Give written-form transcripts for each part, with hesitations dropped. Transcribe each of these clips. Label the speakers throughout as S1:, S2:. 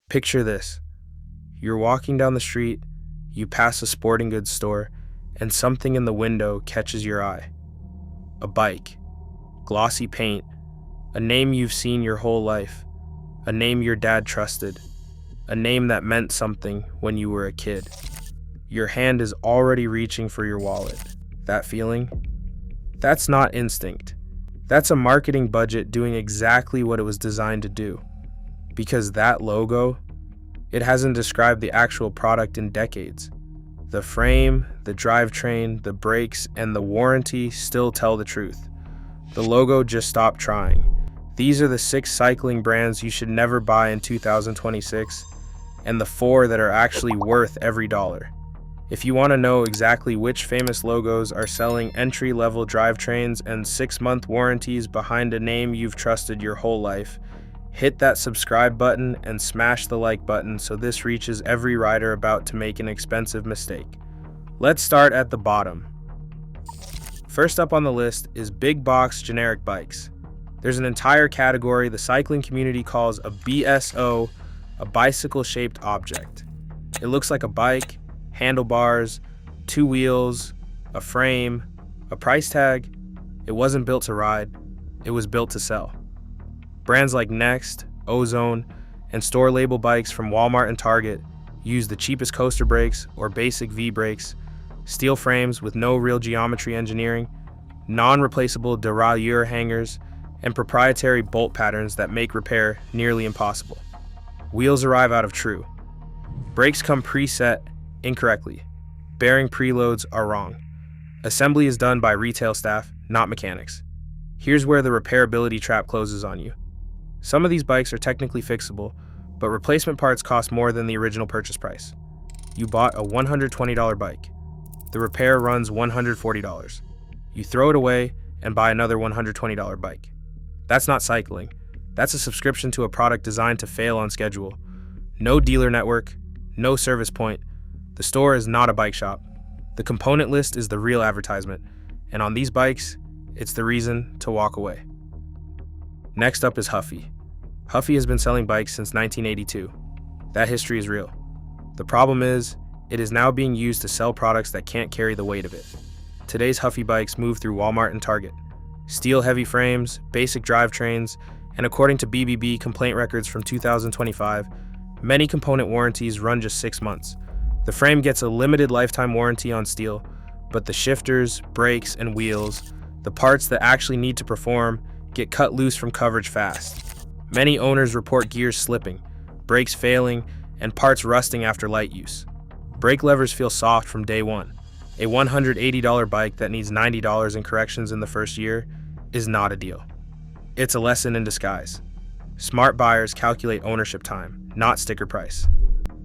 S1: Picture this. You're walking down the street, you pass a sporting goods store, and something in the window catches your eye. A bike, glossy paint, a name you've seen your whole life, a name your dad trusted, a name that meant something when you were a kid. Your hand is already reaching for your wallet. That feeling? That's not instinct. That's a marketing budget doing exactly what it was designed to do. Because that logo, it hasn't described the actual product in decades. The frame, the drivetrain, the brakes, and the warranty still tell the truth. The logo just stopped trying. These are the 6 cycling brands you should never buy in 2026, and the 4 that are actually worth every dollar. If you want to know exactly which famous logos are selling entry-level drivetrains and 6-month warranties behind a name you've trusted your whole life, hit that subscribe button and smash the like button so this reaches every rider about to make an expensive mistake. Let's start at the bottom. First up on the list is big box generic bikes. There's an entire category the cycling community calls a BSO, a bicycle-shaped object. It looks like a bike, handlebars, 2 wheels, a frame, a price tag. It wasn't built to ride, it was built to sell. Brands like Next, Ozone, and store label bikes from Walmart and Target use the cheapest coaster brakes or basic V brakes, steel frames with no real geometry engineering, non-replaceable derailleur hangers, and proprietary bolt patterns that make repair nearly impossible. Wheels arrive out of True. Brakes come preset incorrectly. Bearing preloads are wrong. Assembly is done by retail staff, not mechanics. Here's where the repairability trap closes on you. Some of these bikes are technically fixable, but replacement parts cost more than the original purchase price. You bought a $120 bike. The repair runs $140. You throw it away and buy another $120 bike. That's not cycling. That's a subscription to a product designed to fail on schedule. No dealer network, no service point. The store is not a bike shop. The component list is the real advertisement, and on these bikes, it's the reason to walk away. Next up is Huffy. Huffy has been selling bikes since 1982. That history is real. The problem is, it is now being used to sell products that can't carry the weight of it. Today's Huffy bikes move through Walmart and Target. Steel-heavy frames, basic drivetrains, and according to BBB complaint records from 2025, many component warranties run just 6 months. The frame gets a limited lifetime warranty on steel, but the shifters, brakes, and wheels, the parts that actually need to perform, get cut loose from coverage fast. Many owners report gears slipping, brakes failing, and parts rusting after light use. Brake levers feel soft from day one. A $180 bike that needs $90 in corrections in the first year is not a deal. It's a lesson in disguise. Smart buyers calculate ownership time, not sticker price.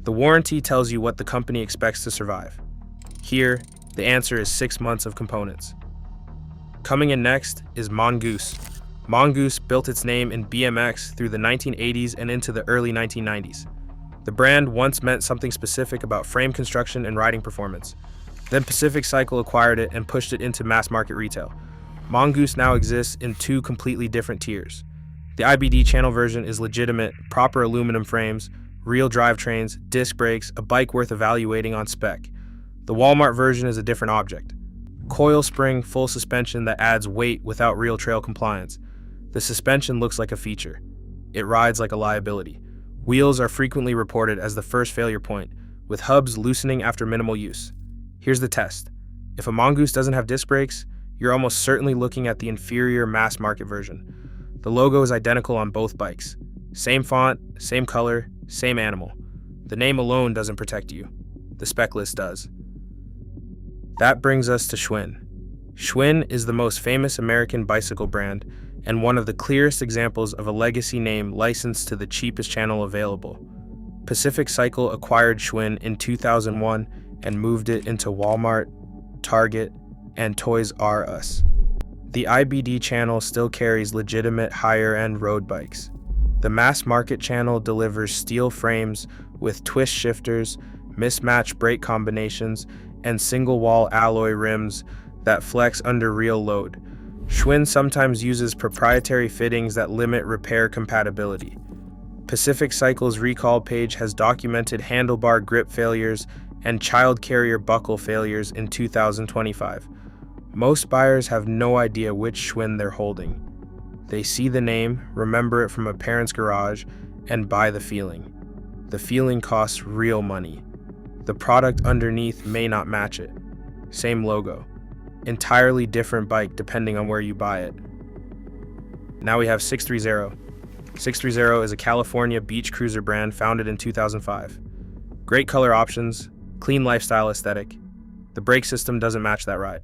S1: The warranty tells you what the company expects to survive. Here, the answer is 6 months of components. Coming in next is Mongoose. Mongoose built its name in BMX through the 1980s and into the early 1990s. The brand once meant something specific about frame construction and riding performance. Then Pacific Cycle acquired it and pushed it into mass market retail. Mongoose now exists in 2 completely different tiers. The IBD channel version is legitimate, proper aluminum frames, real drivetrains, disc brakes, a bike worth evaluating on spec. The Walmart version is a different object. Coil spring, full suspension that adds weight without real trail compliance. The suspension looks like a feature. It rides like a liability. Wheels are frequently reported as the first failure point, with hubs loosening after minimal use. Here's the test. If a Mongoose doesn't have disc brakes, you're almost certainly looking at the inferior mass market version. The logo is identical on both bikes. Same font, same color, same animal. The name alone doesn't protect you. The spec list does. That brings us to Schwinn. Schwinn is the most famous American bicycle brand and one of the clearest examples of a legacy name licensed to the cheapest channel available. Pacific Cycle acquired Schwinn in 2001 and moved it into Walmart, Target, and Toys R Us. The IBD channel still carries legitimate higher-end road bikes. The mass market channel delivers steel frames with twist shifters, mismatched brake combinations, and single-wall alloy rims that flex under real load. Schwinn sometimes uses proprietary fittings that limit repair compatibility. Pacific Cycle's recall page has documented handlebar grip failures and child carrier buckle failures in 2025. Most buyers have no idea which Schwinn they're holding. They see the name, remember it from a parent's garage, and buy the feeling. The feeling costs real money. The product underneath may not match it. Same logo. Entirely different bike depending on where you buy it. Now we have 630. 630 is a California beach cruiser brand founded in 2005. Great color options, clean lifestyle aesthetic. The brake system doesn't match that ride.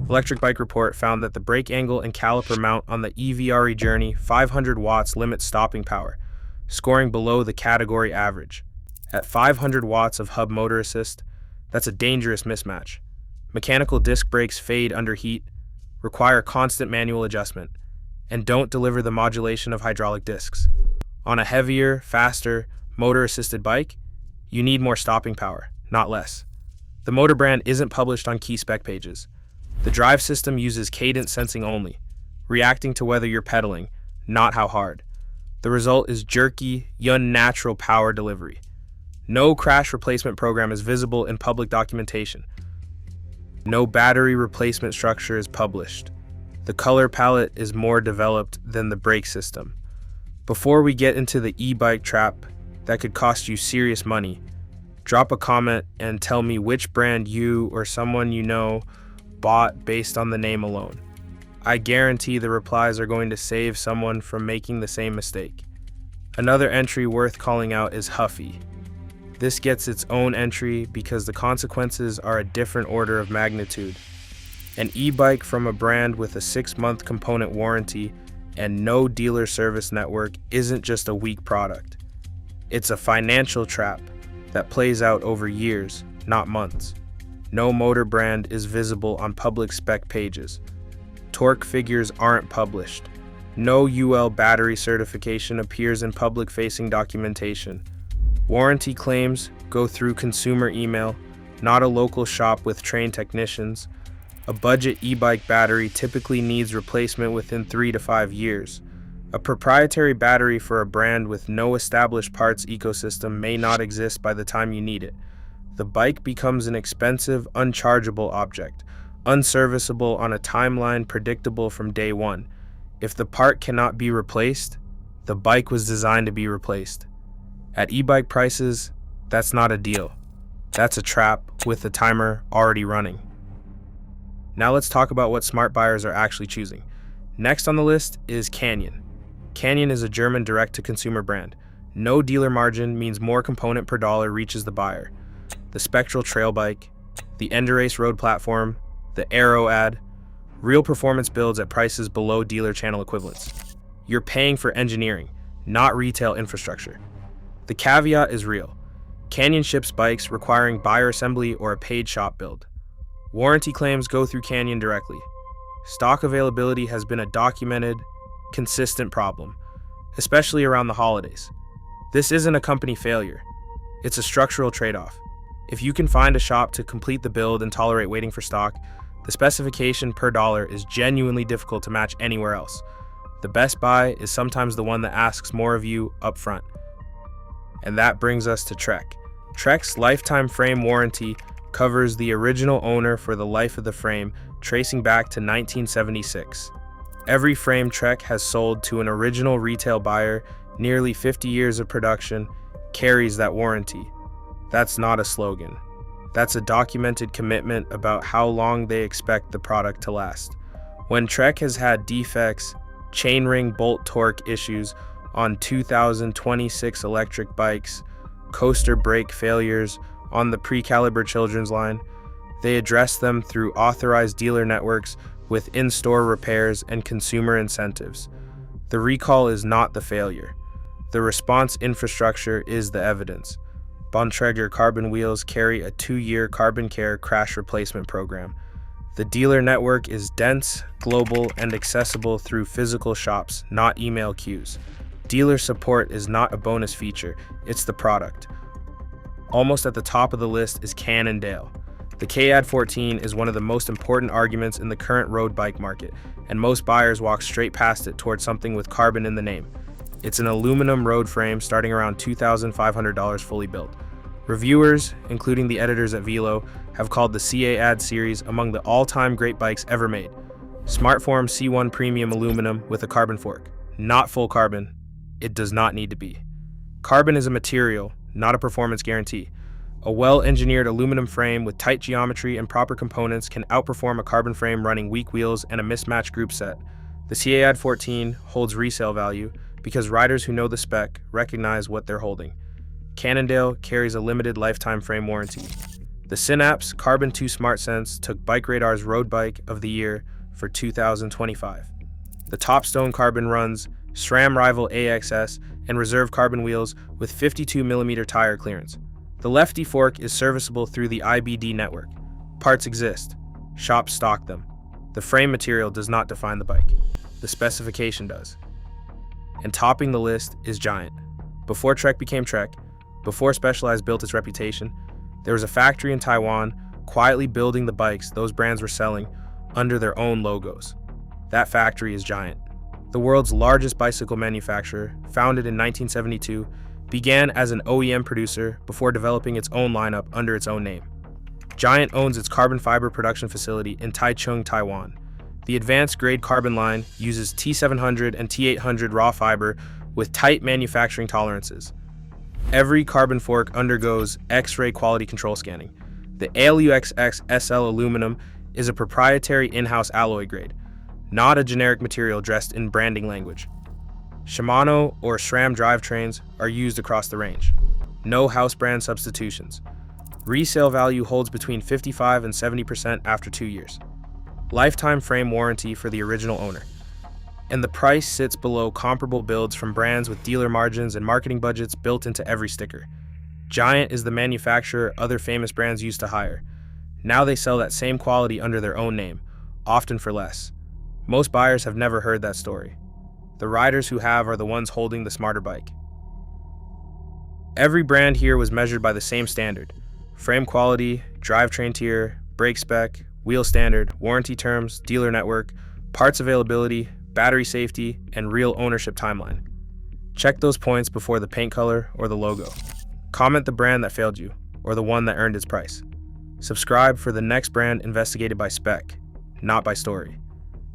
S1: Electric Bike Report found that the brake angle and caliper mount on the EVRE Journey 500 watts limits stopping power, scoring below the category average. At 500 watts of hub motor assist, that's a dangerous mismatch. Mechanical disc brakes fade under heat, require constant manual adjustment, and don't deliver the modulation of hydraulic discs. On a heavier, faster, motor-assisted bike, you need more stopping power, not less. The motor brand isn't published on key spec pages. The drive system uses cadence sensing only, reacting to whether you're pedaling, not how hard. The result is jerky, unnatural power delivery. No crash replacement program is visible in public documentation. No battery replacement structure is published. The color palette is more developed than the brake system. Before we get into the e-bike trap that could cost you serious money, drop a comment and tell me which brand you or someone you know bought based on the name alone. I guarantee the replies are going to save someone from making the same mistake. Another entry worth calling out is Huffy. This gets its own entry because the consequences are a different order of magnitude. An e-bike from a brand with a 6-month component warranty and no dealer service network isn't just a weak product. It's a financial trap that plays out over years, not months. No motor brand is visible on public spec pages. Torque figures aren't published. No UL battery certification appears in public-facing documentation. Warranty claims go through consumer email, not a local shop with trained technicians. A budget e-bike battery typically needs replacement within 3 to 5 years. A proprietary battery for a brand with no established parts ecosystem may not exist by the time you need it. The bike becomes an expensive, unchargeable object, unserviceable on a timeline predictable from day one. If the part cannot be replaced, the bike was designed to be replaced. At e-bike prices, that's not a deal. That's a trap with the timer already running. Now let's talk about what smart buyers are actually choosing. Next on the list is Canyon. Canyon is a German direct-to-consumer brand. No dealer margin means more component per dollar reaches the buyer. The Spectral trail bike, the Endurace road platform, the Aero ad, real performance builds at prices below dealer channel equivalents. You're paying for engineering, not retail infrastructure. The caveat is real. Canyon ships bikes requiring buyer assembly or a paid shop build. Warranty claims go through Canyon directly. Stock availability has been a documented, consistent problem, especially around the holidays. This isn't a company failure. It's a structural trade-off. If you can find a shop to complete the build and tolerate waiting for stock, the specification per dollar is genuinely difficult to match anywhere else. The best buy is sometimes the one that asks more of you up front. And that brings us to Trek. Trek's lifetime frame warranty covers the original owner for the life of the frame, tracing back to 1976. Every frame Trek has sold to an original retail buyer, nearly 50 years of production, carries that warranty. That's not a slogan. That's a documented commitment about how long they expect the product to last. When Trek has had defects, chainring bolt torque issues on 2026 electric bikes, coaster brake failures on the pre-caliber children's line, they address them through authorized dealer networks with in-store repairs and consumer incentives. The recall is not the failure. The response infrastructure is the evidence. Bontrager carbon wheels carry a 2-year Carbon Care crash replacement program. The dealer network is dense, global, and accessible through physical shops, not email queues. Dealer support is not a bonus feature, it's the product. Almost at the top of the list is Cannondale. The KAD 14 is one of the most important arguments in the current road bike market, and most buyers walk straight past it towards something with carbon in the name. It's an aluminum road frame starting around $2,500 fully built. Reviewers, including the editors at Velo, have called the CA-AD series among the all-time great bikes ever made. Smartform C1 Premium aluminum with a carbon fork. Not full carbon. It does not need to be. Carbon is a material, not a performance guarantee. A well-engineered aluminum frame with tight geometry and proper components can outperform a carbon frame running weak wheels and a mismatched group set. The CA-AD 14 holds resale value because riders who know the spec recognize what they're holding. Cannondale carries a limited lifetime frame warranty. The Synapse Carbon 2 SmartSense took Bike Radar's Road Bike of the Year for 2025. The Topstone Carbon runs SRAM Rival AXS and reserve carbon wheels with 52mm tire clearance. The lefty fork is serviceable through the IBD network. Parts exist. Shops stock them. The frame material does not define the bike. The specification does. And topping the list is Giant. Before Trek became Trek, before Specialized built its reputation, there was a factory in Taiwan quietly building the bikes those brands were selling under their own logos. That factory is Giant. The world's largest bicycle manufacturer, founded in 1972, began as an OEM producer before developing its own lineup under its own name. Giant owns its carbon fiber production facility in Taichung, Taiwan. The advanced grade carbon line uses T700 and T800 raw fiber with tight manufacturing tolerances. Every carbon fork undergoes X-ray quality control scanning. The ALUXX SL aluminum is a proprietary in-house alloy grade, not a generic material dressed in branding language. Shimano or SRAM drivetrains are used across the range. No house brand substitutions. Resale value holds between 55% and 70% after 2 years. Lifetime frame warranty for the original owner. And the price sits below comparable builds from brands with dealer margins and marketing budgets built into every sticker. Giant is the manufacturer other famous brands used to hire. Now they sell that same quality under their own name, often for less. Most buyers have never heard that story. The riders who have are the ones holding the smarter bike. Every brand here was measured by the same standard: frame quality, drivetrain tier, brake spec, wheel standard, warranty terms, dealer network, parts availability, battery safety, and real ownership timeline. Check those points before the paint color or the logo. Comment the brand that failed you, or the one that earned its price. Subscribe for the next brand investigated by spec, not by story.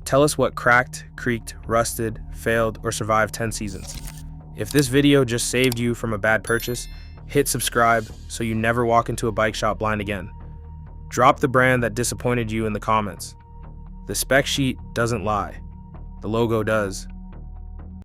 S1: Tell us what cracked, creaked, rusted, failed, or survived 10 seasons. If this video just saved you from a bad purchase, hit subscribe so you never walk into a bike shop blind again. Drop the brand that disappointed you in the comments. The spec sheet doesn't lie. The logo does.